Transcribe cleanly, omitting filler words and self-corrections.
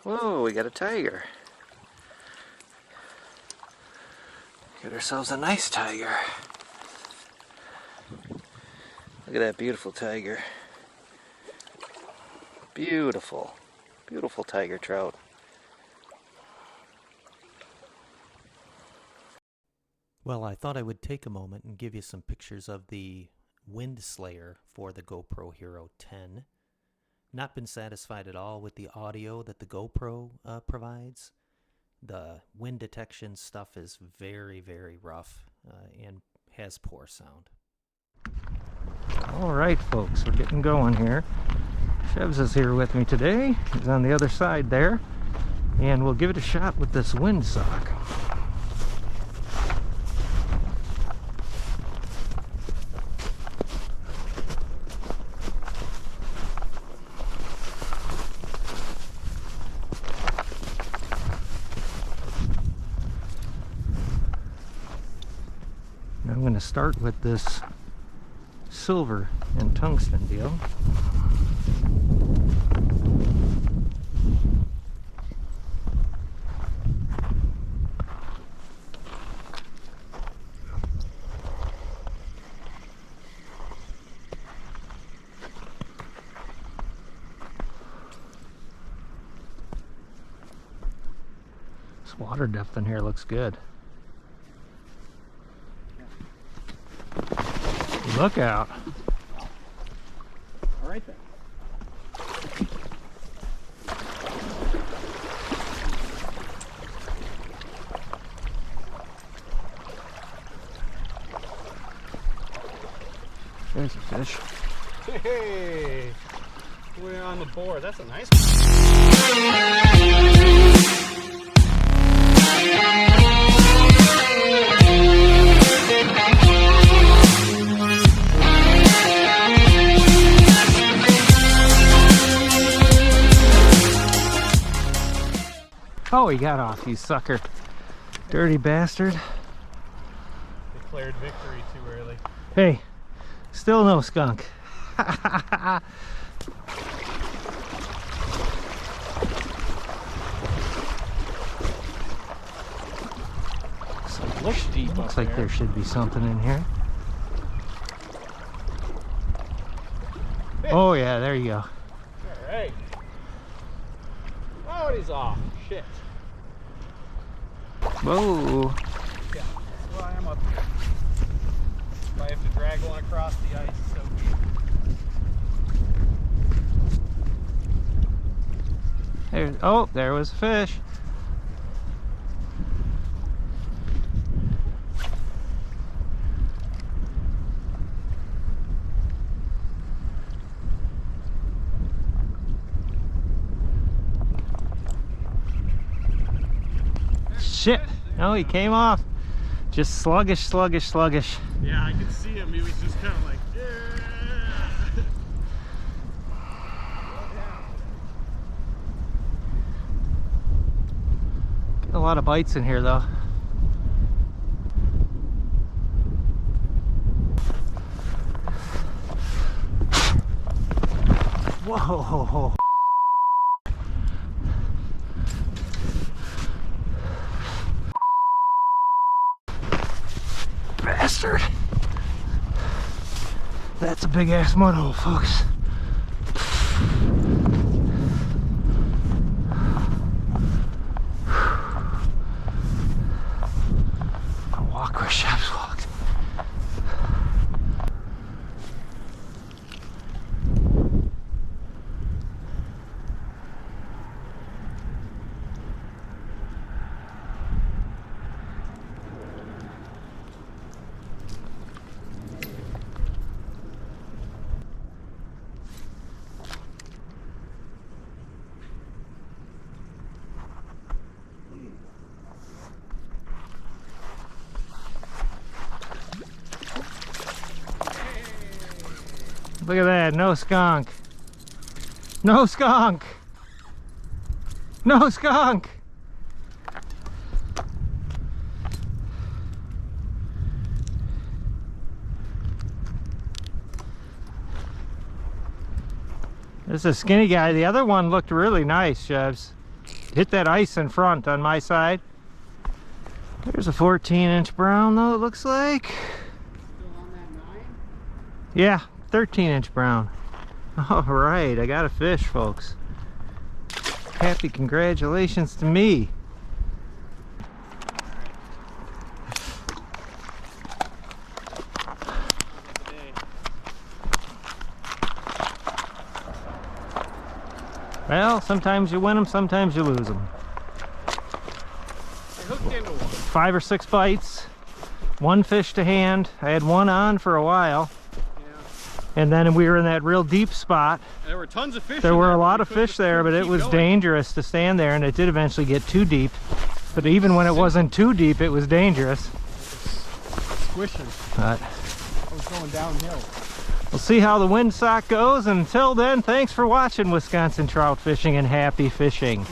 Whoa, we got a tiger. Got ourselves a nice tiger. Look at that beautiful tiger. Beautiful. Beautiful tiger trout. Well, I thought I would take a moment and give you some pictures of the wind slayer for the GoPro Hero 10. Not been satisfied at all with the audio that the GoPro provides. The wind detection stuff is very, very rough and has poor sound. All right, folks, we're getting going here. Shebs is here with me today. He's on the other side there, and we'll give it a shot with this windsock. I'm going to start with this silver and tungsten deal. This water depth in here looks good. Look out. All right then. There's a fish. Hey, we're on the board. That's a nice Oh, he got off, you sucker. Dirty bastard. declared victory too early. Hey, still no skunk. Looks deep. Looks like there should be something in here. Oh yeah, there you go. All right. Oh, he's off. Shit. Whoa. Yeah. Well, I am up here. If I have to drag one across the ice, so be it. There, oh, there was a fish. Shit. No, he came off. Just sluggish. Yeah, I could see him. He was just kind of like, yeah. Get a lot of bites in here, though. Whoa. Bastard. That's a big ass mud hole, folks. I'll walk where Shebs walked. Look at that, no skunk. No skunk. No skunk. This is a skinny guy. The other one looked really nice, Shebs. hit that ice in front on my side. There's a 14-inch brown though, it looks like. Still on that 9? Yeah, 13-inch brown. All right, I got a fish, folks. Happy congratulations to me. Well, sometimes you win them, sometimes you lose them. I hooked into one. 5 or 6 bites, 1 fish to hand. I had one on for a while, Yeah. and then we were in that real deep spot. There were tons of fish. There in were there, a lot we of couldn't fish there, but it keep was going. dangerous to stand there, and it did eventually get too deep. But even when it wasn't too deep, it was dangerous. Squishing. But I was going downhill. we'll see how the windsock goes. Until then, thanks for watching Wisconsin trout fishing, and happy fishing.